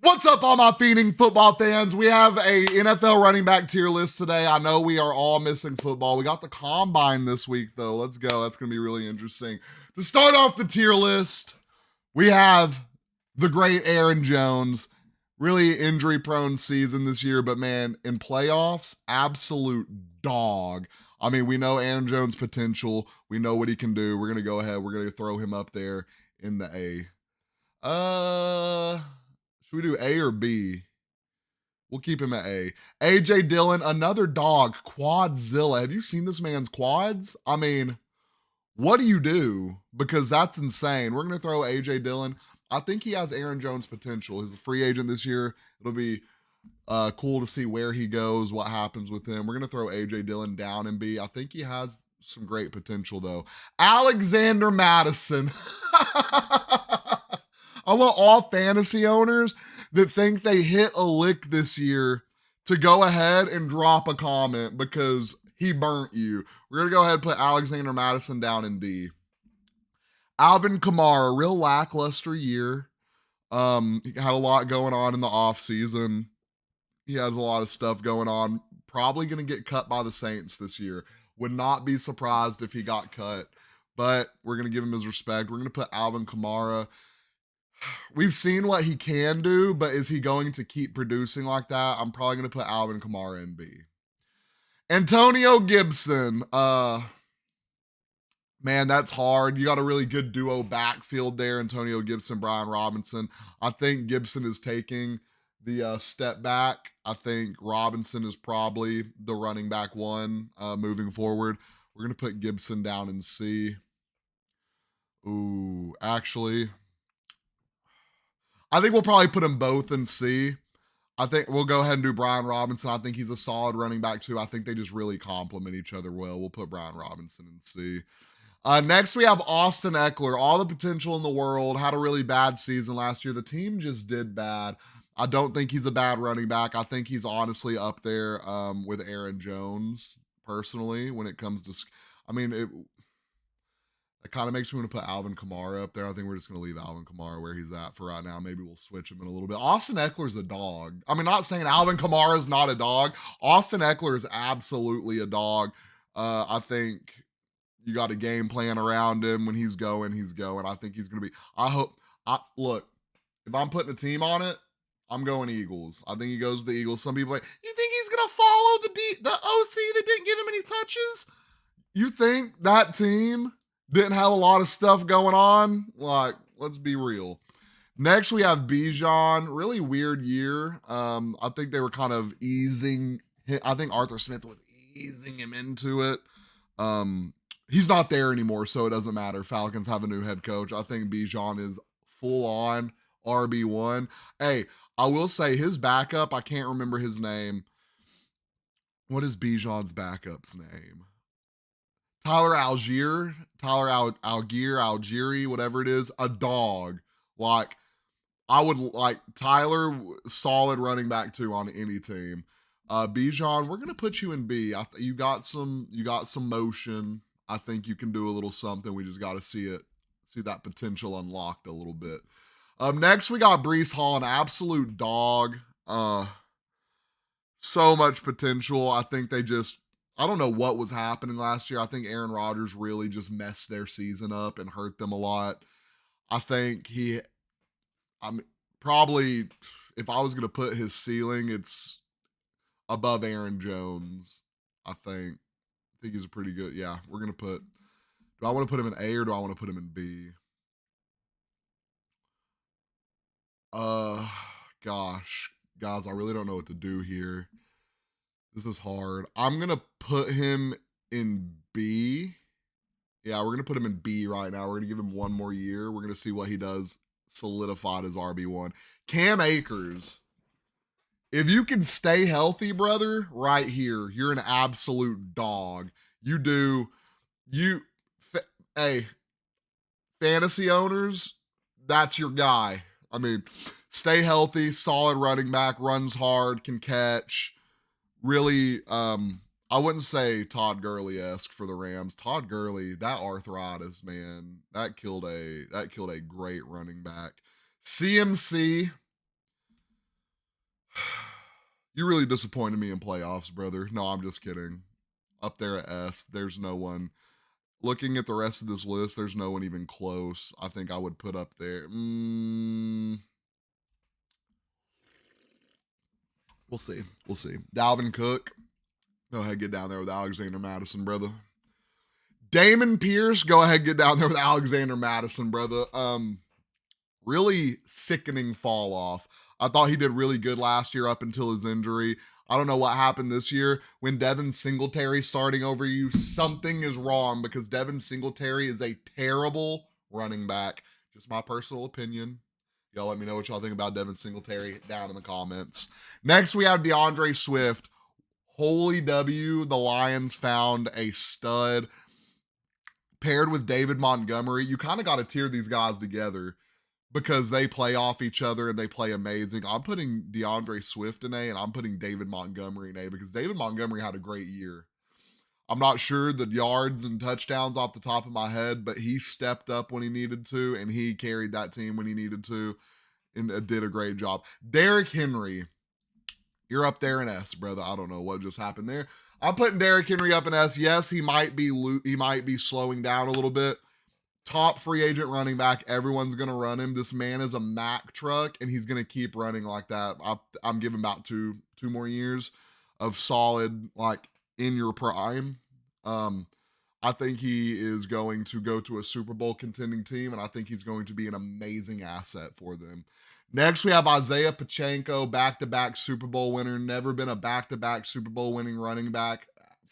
What's up, all my fiending football fans? We have a NFL running back tier list today. I know we are all missing football. We got the combine this week, though. Let's go. That's going to be really interesting. To start off the tier list, we have the great Aaron Jones. Really injury-prone season this year, but man, in playoffs, absolute dog. I mean, we know Aaron Jones' potential. We know what he can do. We're going to go ahead. We're going to throw him up there in the A. Should we do A or B? We'll keep him at A. AJ Dillon, another dog, Quadzilla. Have you seen this man's quads? I mean, what do you do? Because that's insane. We're going to throw AJ Dillon. I think he has Aaron Jones potential. He's a free agent this year. It'll be cool to see where he goes, what happens with him. We're going to throw AJ Dillon down in B. I think he has some great potential, though. Alexander Madison. I want all fantasy owners that think they hit a lick this year to go ahead and drop a comment because he burnt you. We're going to go ahead and put Alexander Madison down in D. Alvin Kamara, real lackluster year. He had a lot going on in the offseason. He has a lot of stuff going on. Probably going to get cut by the Saints this year. Would not be surprised if he got cut, but we're going to give him his respect. We're going to put Alvin Kamara. We've seen what he can do, but is he going to keep producing like that? I'm probably going to put Alvin Kamara in B. Antonio Gibson. Man, that's hard. You got a really good duo backfield there, Antonio Gibson, Brian Robinson. I think Gibson is taking the step back. I think Robinson is probably the running back one moving forward. We're going to put Gibson down in C. Ooh, actually, I think we'll probably put them both in C. I think we'll go ahead and do Brian Robinson. I think he's a solid running back too. I think they just really complement each other well. We'll put Brian Robinson in C. Next, we have Austin Eckler. All the potential in the world. Had a really bad season last year. The team just did bad. I don't think he's a bad running back. I think he's honestly up there with Aaron Jones, personally, when it comes to... I mean, it kind of makes me want to put Alvin Kamara up there. I think we're just going to leave Alvin Kamara where he's at for right now. Maybe we'll switch him in a little bit. Austin Eckler's a dog. I mean, not saying Alvin Kamara is not a dog. Austin Eckler is absolutely a dog. I think you got a game plan around him. When he's going, he's going. I think he's going to be... Look, if I'm putting a team on it, I'm going Eagles. I think he goes to the Eagles. Some people are like, you think he's going to follow the OC that didn't give him any touches? You think that team didn't have a lot of stuff going on? Like, let's be real. Next, we have Bijan. Really weird year. I think they were kind of easing. I think Arthur Smith was easing him into it. He's not there anymore, so it doesn't matter. Falcons have a new head coach. I think Bijan is full on RB1. Hey, I will say his backup, I can't remember his name. What is Bijan's backup's name? Tyler Algier, Algieri, whatever it is, a dog. Like, I would like Tyler, solid running back too on any team. Bijan, we're gonna put you in B. You got some motion. I think you can do a little something. We just got to see that potential unlocked a little bit. Next, we got Breece Hall, an absolute dog. So much potential. I think I don't know what was happening last year. I think Aaron Rodgers really just messed their season up and hurt them a lot. I think probably, if I was going to put his ceiling, it's above Aaron Jones. I think he's a pretty good. Yeah, we're going to put. Do I want to put him in A or do I want to put him in B? Gosh, guys, I really don't know what to do here. This is hard. I'm going to put him in B. Yeah, we're going to put him in B right now. We're going to give him one more year. We're going to see what he does solidified as RB1. Cam Akers. If you can stay healthy, brother, right here, you're an absolute dog. Hey, fantasy owners, that's your guy. I mean, stay healthy, solid running back, runs hard, can catch. Really, I wouldn't say Todd Gurley-esque for the Rams. Todd Gurley, that arthritis, man, that killed a great running back. CMC, You really disappointed me in playoffs, brother. No, I'm just kidding. Up there at S, there's no one. Looking at the rest of this list, there's no one even close. I think I would put up there. We'll see. We'll see. Dalvin Cook. Go ahead, get down there with Alexander Madison, brother. Damon Pierce. Go ahead, get down there with Alexander Madison, brother. Really sickening fall off. I thought he did really good last year up until his injury. I don't know what happened this year. When Devin Singletary starting over you, something is wrong because Devin Singletary is a terrible running back. Just my personal opinion. Y'all let me know what y'all think about Devin Singletary down in the comments. Next, we have DeAndre Swift. Holy W, the Lions found a stud. Paired with David Montgomery, you kind of got to tier these guys together because they play off each other and they play amazing. I'm putting DeAndre Swift in A, and I'm putting David Montgomery in A because David Montgomery had a great year. I'm not sure the yards and touchdowns off the top of my head, but he stepped up when he needed to, and he carried that team when he needed to and did a great job. Derrick Henry, you're up there in S, brother. I don't know what just happened there. I'm putting Derrick Henry up in S. Yes, he might be slowing down a little bit. Top free agent running back. Everyone's going to run him. This man is a Mack truck, and he's going to keep running like that. I'm giving about two more years of solid, like, in your prime. I think he is going to go to a Super Bowl contending team, and I think he's going to be an amazing asset for them. Next, we have Isaiah Pacheco, back-to-back Super Bowl winner. Never been a back-to-back Super Bowl winning running back,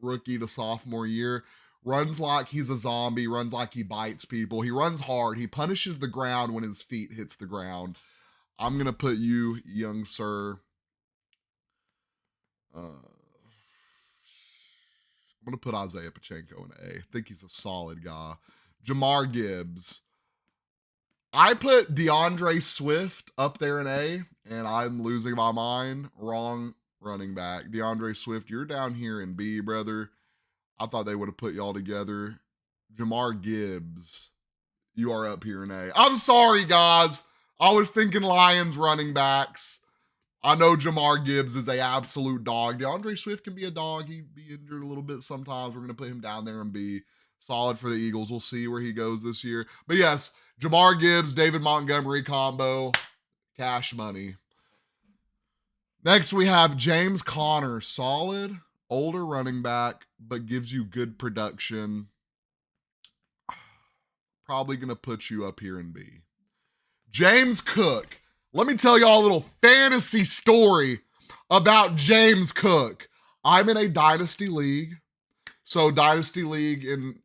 rookie to sophomore year. Runs like he's a zombie, runs like he bites people. He runs hard. He punishes the ground when his feet hits the ground. I'm going to put you, young sir. I'm going to put Isaiah Pacheco in A. I think he's a solid guy. Jamar Gibbs. I put DeAndre Swift up there in A, and I'm losing my mind. Wrong running back. DeAndre Swift, you're down here in B, brother. I thought they would have put y'all together. Jamar Gibbs, you are up here in A. I'm sorry, guys. I was thinking Lions running backs. I know Jamar Gibbs is a absolute dog. DeAndre Swift can be a dog. He'd be injured a little bit sometimes. We're going to put him down there and be solid for the Eagles. We'll see where he goes this year. But yes, Jamar Gibbs, David Montgomery combo, cash money. Next, we have James Conner, solid, older running back, but gives you good production. Probably going to put you up here in B. James Cook. Let me tell y'all a little fantasy story about James Cook. I'm in a dynasty league. So dynasty league in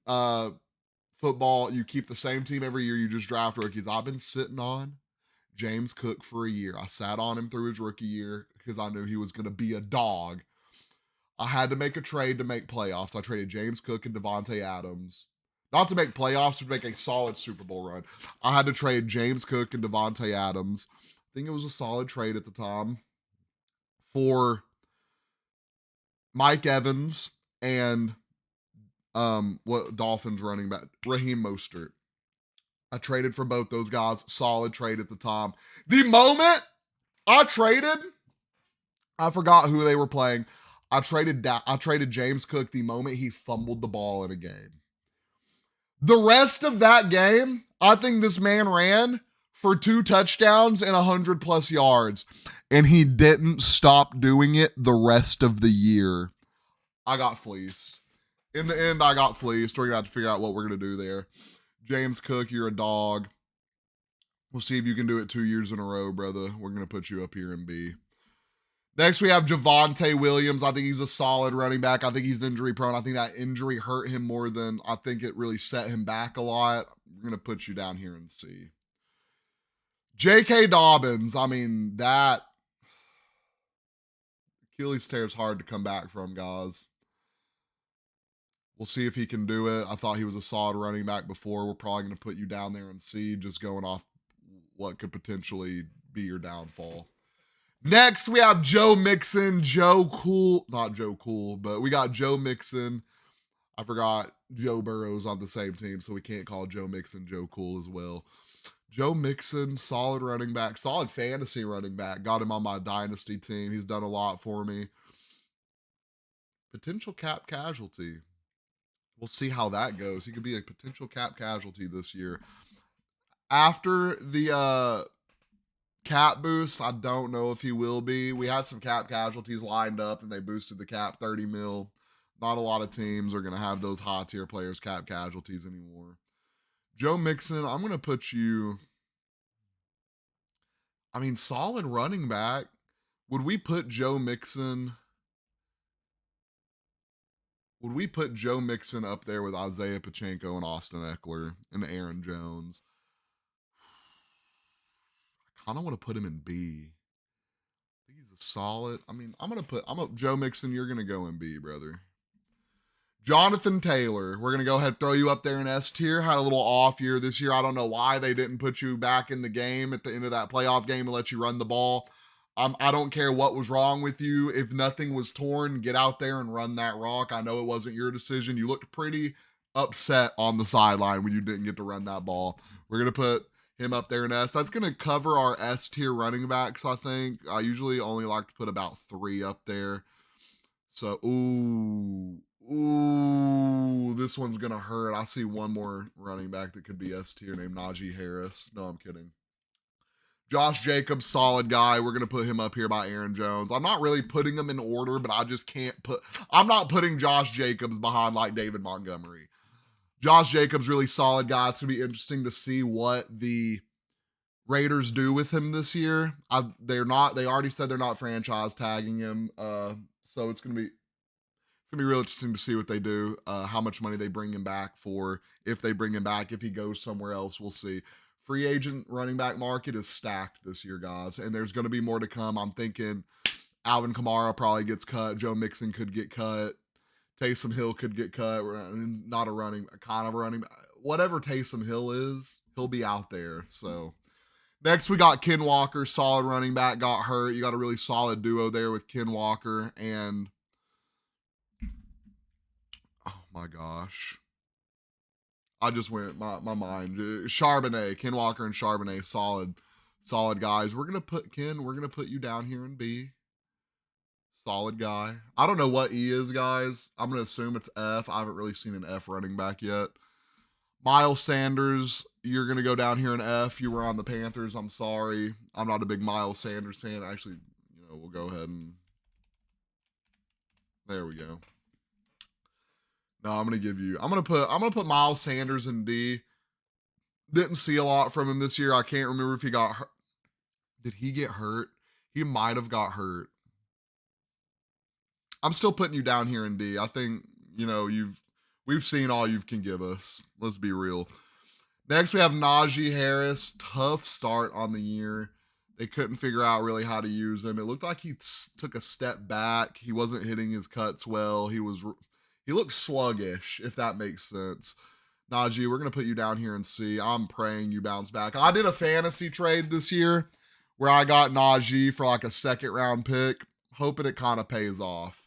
football, you keep the same team every year. You just draft rookies. I've been sitting on James Cook for a year. I sat on him through his rookie year because I knew he was going to be a dog. I had to make a trade to make playoffs. I traded James Cook and Devontae Adams. Not to make playoffs, but to make a solid Super Bowl run. I had to trade James Cook and Devontae Adams. I think it was a solid trade at the time for Mike Evans and Dolphins running back, Raheem Mostert. I traded for both those guys. Solid trade at the time. The moment I traded, I forgot who they were playing. I traded James Cook the moment he fumbled the ball in a game. The rest of that game, I think this man ran for 2 touchdowns and 100+ yards, and he didn't stop doing it the rest of the year. I got fleeced. In the end, I got fleeced. We're going to have to figure out what we're going to do there. James Cook, you're a dog. We'll see if you can do it 2 years in a row, brother. We're going to put you up here in B. Next, we have Javonte Williams. I think he's a solid running back. I think he's injury prone. I think that injury hurt him more than I think it really set him back a lot. We're going to put you down here and C. J.K. Dobbins. I mean, that Achilles tear is hard to come back from, guys. We'll see if he can do it. I thought he was a solid running back before. We're probably going to put you down there in C, just going off what could potentially be your downfall. Next, we have Joe Mixon. Not Joe Cool, but we got Joe Mixon. I forgot Joe Burrow's on the same team, so we can't call Joe Mixon Joe Cool as well. Joe Mixon, solid running back, solid fantasy running back. Got him on my dynasty team. He's done a lot for me. Potential cap casualty. We'll see how that goes. He could be a potential cap casualty this year. After the cap boost, I don't know if he will be. We had some cap casualties lined up and they boosted the cap 30 mil. Not a lot of teams are going to have those high tier players cap casualties anymore. Joe Mixon, I'm going to put you, I mean, solid running back. Would we put Joe Mixon up there with Isaiah Pacheco and Austin Eckler and Aaron Jones? I kind of want to put him in B. I think he's a solid. I mean, Joe Mixon, you're going to go in B, brother. Jonathan Taylor, we're going to go ahead and throw you up there in S tier. Had a little off year this year. I don't know why they didn't put you back in the game at the end of that playoff game and let you run the ball. I don't care what was wrong with you. If nothing was torn, get out there and run that rock. I know it wasn't your decision. You looked pretty upset on the sideline when you didn't get to run that ball. We're going to put him up there in S. That's going to cover our S tier running backs, I think. I usually only like to put about 3 up there. So, ooh, this one's going to hurt. I see one more running back that could be S tier named Najee Harris. No, I'm kidding. Josh Jacobs, solid guy. We're going to put him up here by Aaron Jones. I'm not really putting them in order, but I just can't I'm not putting Josh Jacobs behind like David Montgomery. Josh Jacobs, really solid guy. It's going to be interesting to see what the Raiders do with him this year. They already said they're not franchise tagging him. So it's going to be real interesting to see what they do, how much money they bring him back for, if they bring him back, if he goes somewhere else, we'll see. Free agent running back market is stacked this year, guys, and there's going to be more to come. I'm thinking Alvin Kamara probably gets cut. Joe Mixon could get cut. Taysom Hill could get cut. Not a running, kind of a running. Whatever Taysom Hill is, he'll be out there. So next we got Ken Walker, solid running back, got hurt. You got a really solid duo there with Ken Walker and oh my gosh. I just went my mind. Charbonnet, Ken Walker and Charbonnet, solid guys. We're gonna put you down here in B. Solid guy. I don't know what E is, guys. I'm gonna assume it's F. I haven't really seen an F running back yet. Miles Sanders, you're gonna go down here in F. You were on the Panthers. I'm sorry. I'm not a big Miles Sanders fan. Actually, we'll go ahead and there we go. No, I'm gonna put Miles Sanders in D. Didn't see a lot from him this year. I can't remember if he got hurt. Did he get hurt? He might have got hurt. I'm still putting you down here in D. I think, we've seen all you can give us. Let's be real. Next, we have Najee Harris. Tough start on the year. They couldn't figure out really how to use him. It looked like he took a step back. He wasn't hitting his cuts well. He looked sluggish, if that makes sense. Najee, we're going to put you down here and C. I'm praying you bounce back. I did a fantasy trade this year where I got Najee for like a 2nd round pick, hoping it kind of pays off.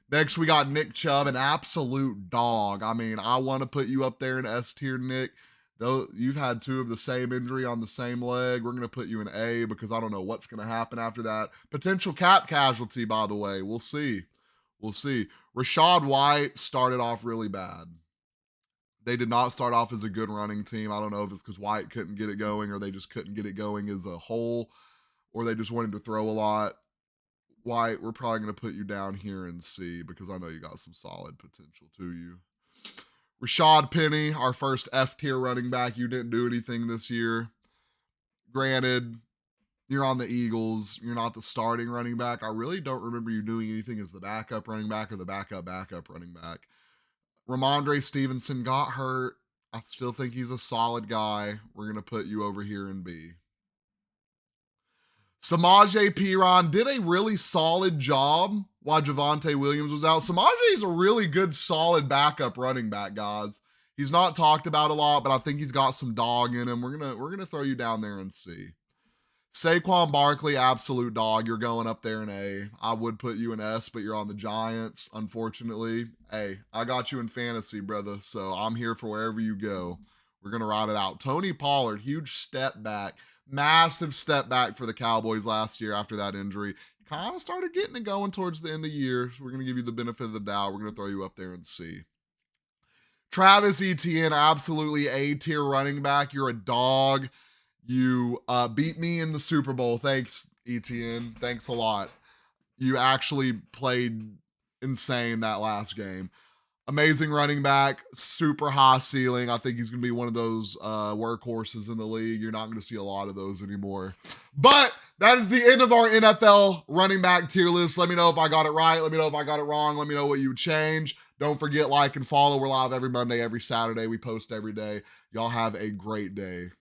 Next, we got Nick Chubb, an absolute dog. I mean, I want to put you up there in S tier, Nick. Though you've had 2 of the same injury on the same leg, we're going to put you in A because I don't know what's going to happen after that. Potential cap casualty, by the way. We'll see. Rachaad White started off really bad. They did not start off as a good running team. I don't know if it's because White couldn't get it going or they just couldn't get it going as a whole or they just wanted to throw a lot. White, we're probably going to put you down here in C because I know you got some solid potential to you. Rashad Penny, our first F-tier running back. You didn't do anything this year. Granted, you're on the Eagles. You're not the starting running back. I really don't remember you doing anything as the backup running back or the backup running back. Ramondre Stevenson got hurt. I still think he's a solid guy. We're going to put you over here in B. Samaje Perine did a really solid job while Javonte Williams was out. Samaje is a really good, solid backup running back, guys. He's not talked about a lot, but I think he's got some dog in him. We're gonna throw you down there and C. Saquon Barkley, absolute dog. You're going up there in A. I would put you in S, but you're on the Giants, unfortunately. Hey, I got you in fantasy, brother, so I'm here for wherever you go. We're going to ride it out. Tony Pollard, huge step back. Massive step back for the Cowboys last year after that injury. Kind of started getting it going towards the end of the year. So we're going to give you the benefit of the doubt. We're going to throw you up there and see. Travis Etienne, absolutely A-tier running back. You're a dog. You beat me in the Super Bowl. Thanks, Etienne. Thanks a lot. You actually played insane that last game. Amazing running back, super high ceiling. I think he's going to be one of those workhorses in the league. You're not going to see a lot of those anymore. But that is the end of our NFL running back tier list. Let me know if I got it right. Let me know if I got it wrong. Let me know what you would change. Don't forget, like and follow. We're live every Monday, every Saturday. We post every day. Y'all have a great day.